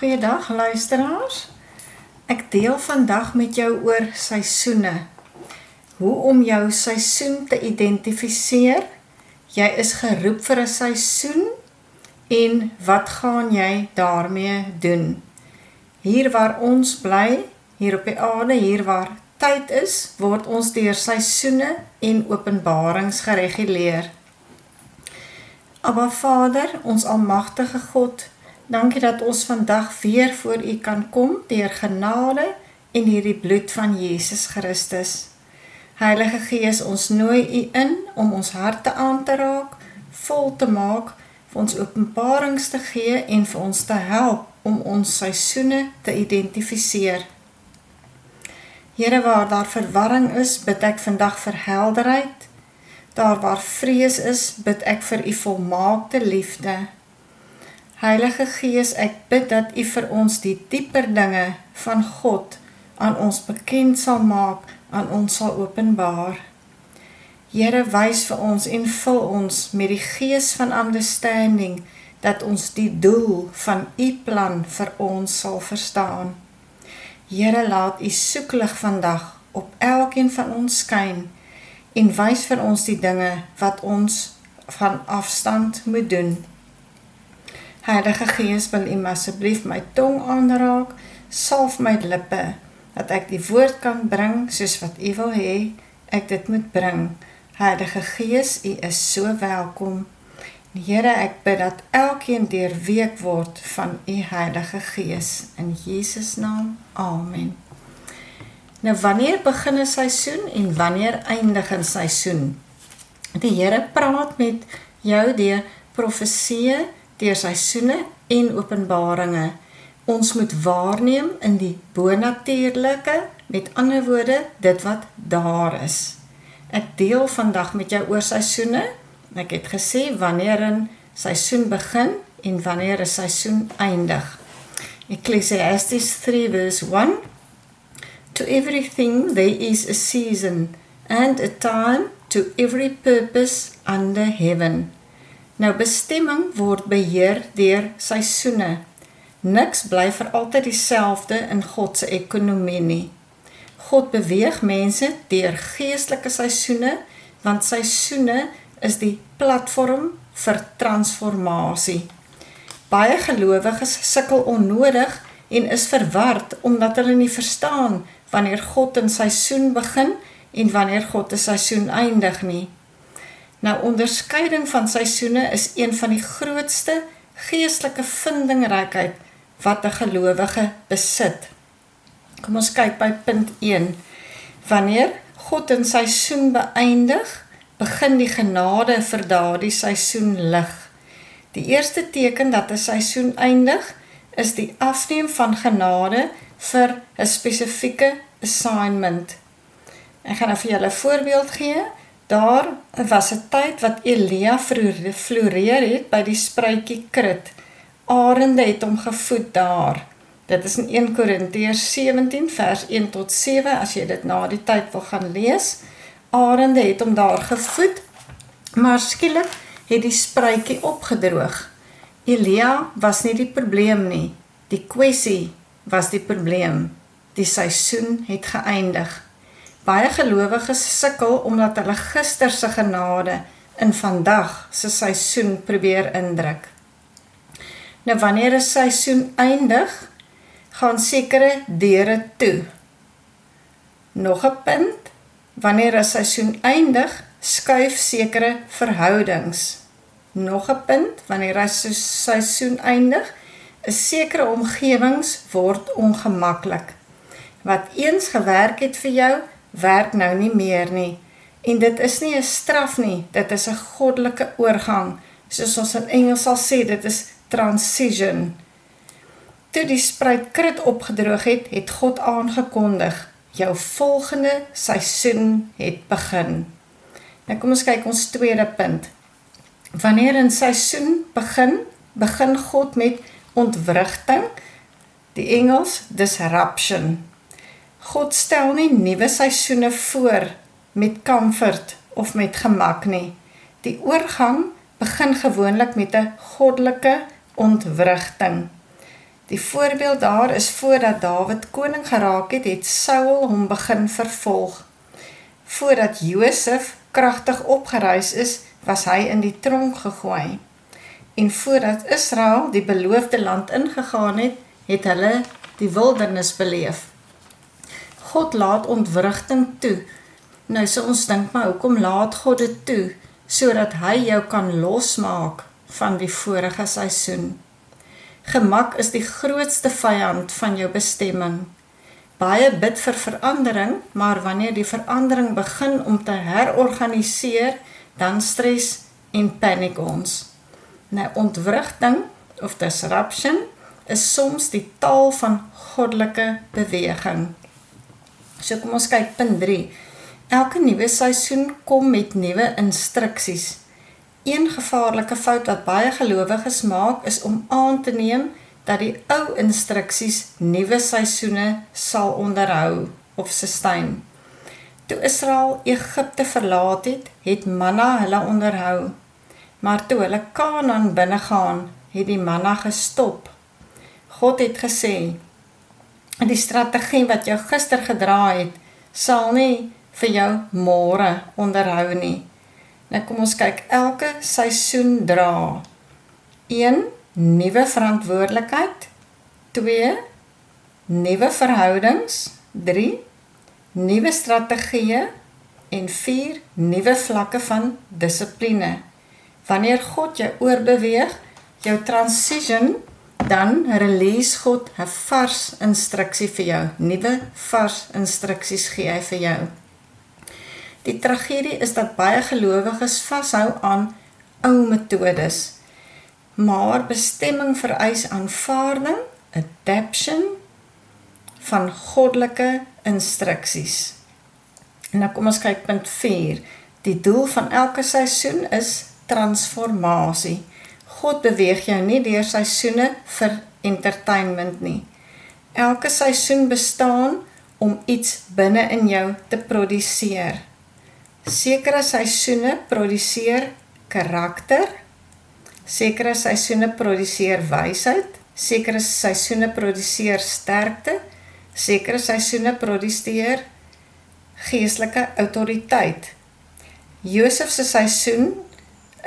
Goeiedag luisteraars. Ek deel vandag met jou oor seisoene. Hoe om jou seisoen te identifiseer. Jy is geroep vir 'n seisoen en wat gaan jy daarmee doen? Hier waar ons bly, hier op die aarde, hier waar tyd is, word ons deur seisoene en openbarings gereguleer. Abba Vader, ons almagtige God, dankie dat ons vandag weer voor U kan kom deur genade en deur die bloed van Jesus Christus. Heilige Gees, ons nooi U in om ons harte aan te raak, vol te maak, vir ons openbarings te gee en vir ons te help om ons seisoene te identifiseer. Here, waar daar verwarring is, bid ek vandag vir helderheid. Daar waar vrees is, bid ek vir U volmaakte liefde. Heilige Gees, ek bid dat U vir ons die dieper dinge van God aan ons bekend sal maak, aan ons sal openbaar. Here, wys vir ons en vul ons met die gees van understanding, dat ons die doel van U plan vir ons sal verstaan. Here, laat U soeklig vandag op elkeen van ons skyn, en wys vir ons die dinge wat ons van afstand moet doen. Heilige Gees, wil U asseblief my tong aanraak, salf my lippe, dat ek die woord kan bring, soos wat U wil hê, ek dit moet bring. Heilige Gees, U is so welkom. Here, ek bid dat elkeen deurweek word van U Heilige Gees. In Jesus naam, amen. Nou, wanneer begin 'n seisoen en wanneer eindig 'n seisoen? Die Here praat met jou deur profeseë, deur seisoene en openbaringe. Ons moet waarneem in die bonatuurlike, met ander woorde, dit wat daar is. Ek deel vandag met jou oor seisoene. Ek het gesê wanneer 'n seisoen begin en wanneer 'n seisoen eindig. Ecclesiastes 3 verse 1. To everything there is a season, and a time to every purpose under heaven. Nou, bestemming word beheer deur seisoene. Niks bly vir altyd dieselfde in God se ekonomie nie. God beweeg mense deur geestelike seisoene, want seisoene is die platform vir transformasie. Baie gelowiges sukkel onnodig en is verward omdat hulle nie verstaan wanneer God 'n seisoen begin en wanneer God 'n seisoen eindig nie. Nou, onderskeiding van seisoene is een van die grootste geestelike vindingrykheid wat 'n gelowige besit. Kom ons kyk by punt 1. Wanneer God 'n seisoen beëindig, begin die genade vir daardie seisoen lig. Die eerste teken dat 'n seisoen eindig, is die afneem van genade vir 'n spesifieke assignment. Ek gaan nou vir julle 'n voorbeeld gee. Daar was 'n tyd wat Elia floreer het by die spruitjie Krit. Arende het hom gevoed daar. Dit is in 1 Korintiërs 17 vers 1 tot 7, as jy dit na die tyd wil gaan lees. Arende het hom daar gevoed, maar skielik het die spruitjie opgedroog. Elia was nie die probleem nie, die kwessie was die probleem. Die seisoen het geëindig. Baie gelowiges sukkel omdat hulle gister se genade in vandag se seisoen probeer indruk. Nou, wanneer 'n seisoen eindig, gaan sekere deure toe. Nog 'n punt, wanneer 'n seisoen eindig, skuif sekere verhoudings. Nog 'n punt, wanneer 'n seisoen eindig, is sekere omgewings word ongemaklik. Wat eens gewerk het vir jou, werk nou nie meer nie. En dit is nie 'n straf nie, dit is 'n goddelike oorgang. Soos ons in Engels sal sê, dit is transition. Toe die spruit Krit opgedroog het, het God aangekondig, jou volgende seisoen het begin. Nou kom ons kyk ons tweede punt. Wanneer 'n seisoen begin God met ontwrigting, die Engels disruption. God stel nie nuwe seisoene voor met comfort of met gemak nie. Die oorgang begin gewoonlik met 'n goddelike ontwrigting. Die voorbeeld daar is voordat Dawid koning geraak het, het Saul hom begin vervolg. Voordat Josef kragtig opgereis is, was hy in die tronk gegooi. En voordat Israel die beloofde land ingegaan het, het hulle die wildernis beleef. God laat ontwrigting toe. Nou so ons dink maar, hoekom laat God dit toe? Sodat hy jou kan losmaak van die vorige seisoen. Gemak is die grootste vyand van jou bestemming. Baie bid vir verandering, maar wanneer die verandering begin om te herorganiseer, dan stres en paniek ons. Nou, ontwrigting of disruption is soms die taal van goddelike beweging. So kom ons kyk punt 3. Elke nuwe seisoen kom met nuwe instruksies. Een gevaarlike fout wat baie gelowiges maak, is om aan te neem dat die ou instruksies nuwe seisoene sal onderhou of sustain. Toe Israel Egipte verlaat het, het manna hulle onderhou. Maar toe hulle Kanaan binnegaan, het die manna gestop. God het gesê, die strategie wat jou gister gedra het, sal nie vir jou môre onderhou nie. Nou kom ons kyk, elke seisoen dra 1. Nuwe verantwoordelikheid, 2. Nuwe verhoudings, 3. Nuwe strategieë en 4. Nuwe vlakke van dissipline. Wanneer God jou oorbeweeg, jou transition, dan release God 'n vars instruksie vir jou. Nuwe vars instruksies gee hy vir jou. Die tragedie is dat baie gelowiges vashou aan ou metodes, maar bestemming vereis aanvaarding, adaption van goddelike instruksies. En nou kom ons kyk punt 4. Die doel van elke seisoen is transformasie. God beweeg jou nie deur seisoene vir entertainment nie. Elke seisoen bestaan om iets binne in jou te produseer. Sekere seisoene produseer karakter, sekere seisoene produseer wysheid, sekere seisoene produseer sterkte, sekere seisoene produseer geestelike autoriteit. Josef se seisoen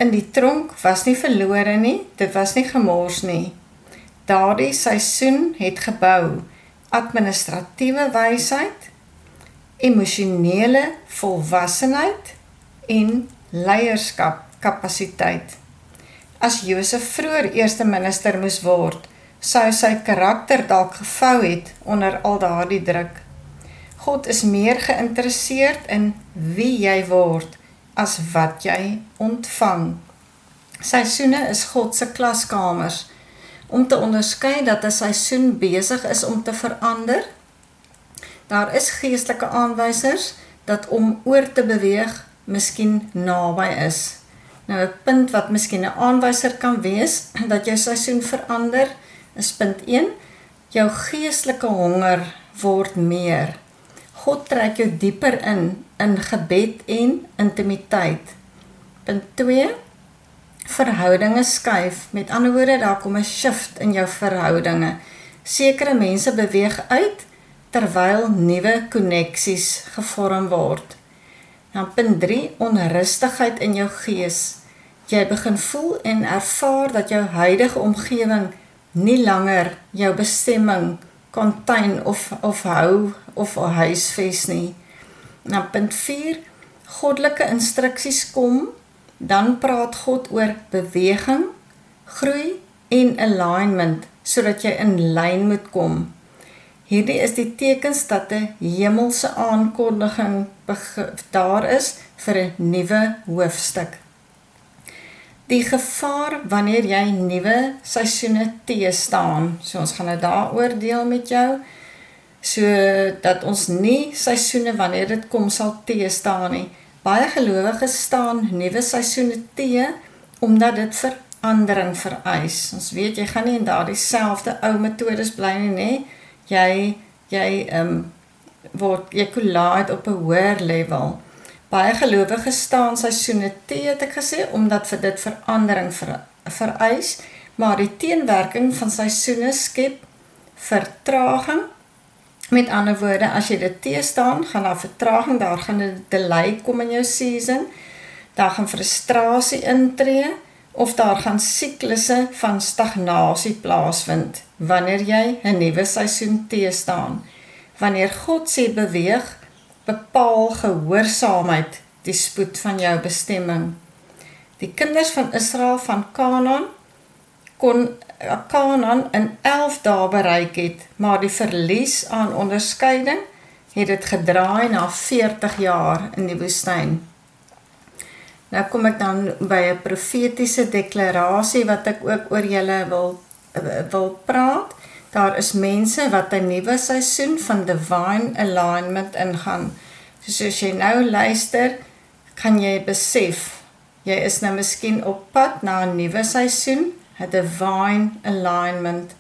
in die tronk was nie verlore nie, dit was nie gemors nie. Daardie seisoen het gebou administratiewe wysheid, emosionele volwassenheid en leierskap kapasiteit. As Josef vroeër eerste minister moes word, sou sy karakter dalk gevou het onder al daardie druk. God is meer geïnteresseerd in wie jy word as wat jy ontvang. Seisoene is God se klaskamers, om te onderskei dat 'n seisoen besig is om te verander. Daar is geestelike aanwysers dat om oor te beweeg miskien naby is. Nou 'n punt wat miskien 'n aanwyser kan wees dat jou seisoen verander, is punt 1, jou geestelike honger word meer. God trek jou dieper in gebed en intimiteit. Punt 2, verhoudinge skuif. Met ander woorde, daar kom 'n shift in jou verhoudinge. Sekere mense beweeg uit, terwyl nuwe koneksies gevorm word. Dan punt 3, onrustigheid in jou gees. Jy begin voel en ervaar dat jou huidige omgewing nie langer jou bestemming contain of hou of huisves nie. Dan punt 4, goddelike instruksies kom, dan praat God oor beweging, groei en alignment, sodat jy in lyn moet kom. Hierdie is die tekens dat 'n hemelse aankondiging daar is vir 'n nuwe hoofstuk. Die gevaar wanneer jy nuwe seisoene teestaan, so ons gaan nou daaroor deel met jou, so dat ons nie seisoene wanneer dit kom sal teestaan nie. Baie gelowiges staan nuwe seisoene te, omdat dit verandering vereis. Ons weet, jy gaan nie in daardie selfde ou metodes bly nie, jy collide op 'n hoër level. Baie gelowiges staan seisoene te, het ek gesê, omdat vir dit verandering vereis, maar die teenwerking van seisoene skep vertraging. Met ander woorde, as jy dit teestaan, gaan daar vertraging, daar gaan 'n delay kom in jou season, daar gaan frustrasie intree, of daar gaan siklusse van stagnasie plaasvind, wanneer jy 'n nuwe seisoen teestaan. Wanneer God sê beweeg, bepaal gehoorsaamheid die spoed van jou bestemming. Die kinders van Israel van Kanaan kon Kanaan in 11 dae bereik het, maar die verlies aan onderskeiding het dit gedraai na 40 jaar in die woestyn. Nou kom ek dan by 'n profetiese deklarasie wat ek ook oor julle wil praat. Daar is mense wat 'n nuwe seisoen van divine alignment ingaan. Soos jy nou luister, kan jy besef, jy is nou miskien op pad na 'n nuwe seisoen, 'n divine alignment.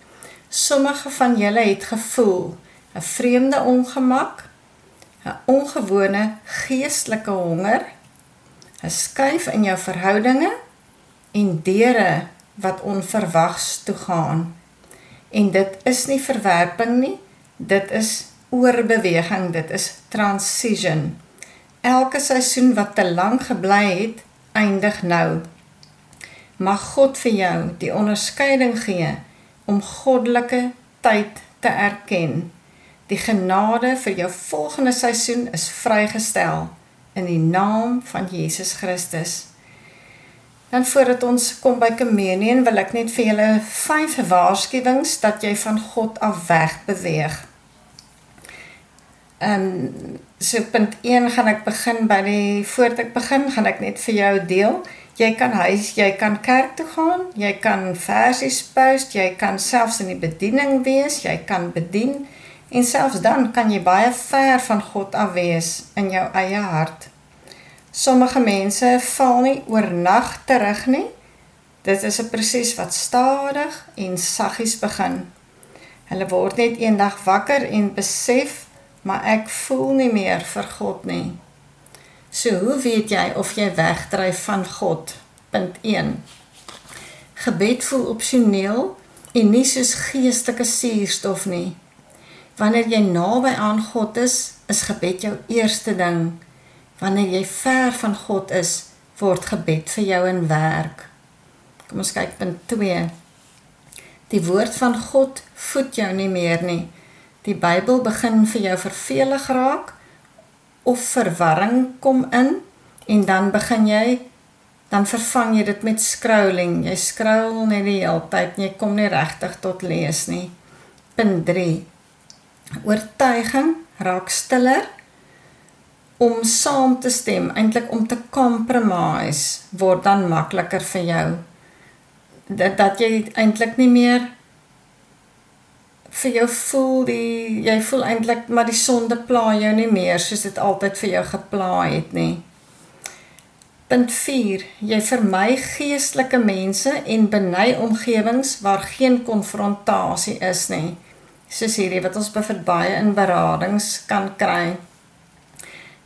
Sommige van julle het gevoel 'n vreemde ongemak, 'n ongewone geestelike honger, 'n skuif in jou verhoudinge en deure wat onverwags toegaan. En dit is nie verwerping nie, dit is oorbeweging, dit is transition. Elke seisoen wat te lank gebly het, eindig nou. Mag God vir jou die onderskeiding gee om goddelike tyd te erken. Die genade vir jou volgende seisoen is vrygestel in die naam van Jesus Christus. Dan voordat ons kom by communion, wil ek net vir julle 5 waarskuwings dat jy van God af weg beweeg. So punt 1 gaan ek begin voordat ek begin, gaan ek net vir jou deel. Jy kan kerk toe gaan, jy kan versies post, jy kan selfs in die bediening wees, jy kan bedien, en selfs dan kan jy baie ver van God af wees in jou eie hart. Sommige mense val nie oornag terug nie. Dit is 'n proses wat stadig en saggies begin. Hulle word net eendag wakker en besef, maar ek voel nie meer vir God nie. So hoe weet jy of jy wegdryf van God? Punt 1. Gebed voel opsioneel en nie soos geestelike suurstof nie. Wanneer jy naby aan God is gebed jou eerste ding. Wanneer jy ver van God is, word gebed vir jou 'n werk. Kom ons kyk punt 2. Die woord van God voed jou nie meer nie. Die Bybel begin vir jou vervelig raak, of verwarring kom in, en dan vervang jy dit met scrolling. Jy scroll net die hele tyd, en jy kom nie regtig tot lees nie. Punt 3. Oortuiging raak stiller, om saam te stem, eintlik om te compromise, word dan makliker vir jou. Dat jy eintlik nie meer vir jou voel, jy voel eintlik, maar die sonde pla jou nie meer, soos dit altyd vir jou gepla het nie. Punt 4. Jy vermy geestelike mense en beny omgewings waar geen konfrontasie is nie. Soos hierdie wat ons baie in beradings kan kry.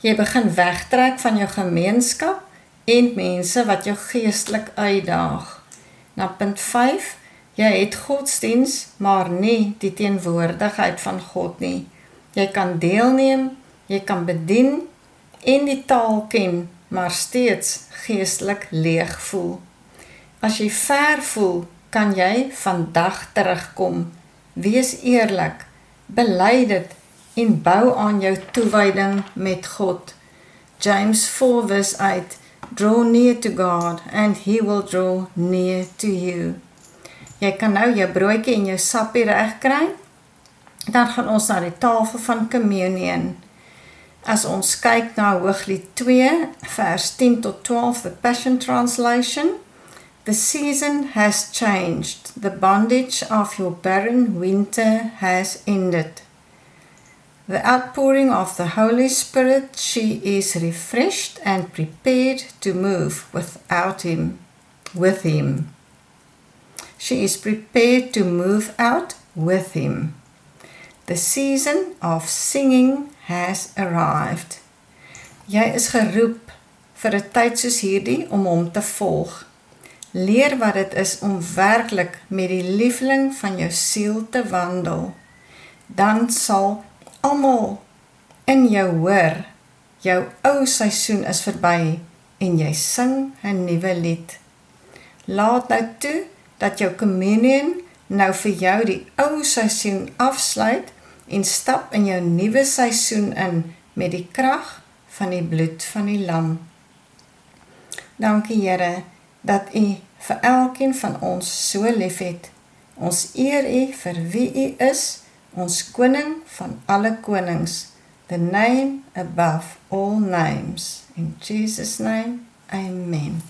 Jy begin wegtrek van jou gemeenskap en mense wat jou geestelik uitdaag. Na punt 5. Jy het godsdiens, maar nie die teenwoordigheid van God nie. Jy kan deelneem, jy kan bedien en die taal ken, maar steeds geestelik leeg voel. As jy ver voel, kan jy vandag terugkom. Wees eerlik, bely dit en bou aan jou toewyding met God. James 4 vers 8. Draw near to God and he will draw near to you. Jy kan nou jou broodjie en jou sappie reg kry. Dan gaan ons na die tafel van communion. As ons kyk na Hooglied 2, vers 10 tot 12, the Passion Translation. The season has changed. The bondage of your barren winter has ended. The outpouring of the Holy Spirit, she is refreshed and prepared to move with him. She is prepared to move out with him. The season of singing has arrived. Jy is geroep vir 'n tyd soos hierdie om hom te volg. Leer wat dit is om werklik met die lieveling van jou siel te wandel. Dan sal almal in jou hoor, jou ou seisoen is verby en jy sing 'n nuwe lied. Laat nou toe dat jou communion nou vir jou die ou seisoen afsluit en stap in jou nuwe seisoen in met die krag van die bloed van die lam. Dankie Here, dat U vir elkeen van ons so lief het. Ons eer U vir wie U is, ons koning van alle konings, the name above all names. In Jesus' name, amen.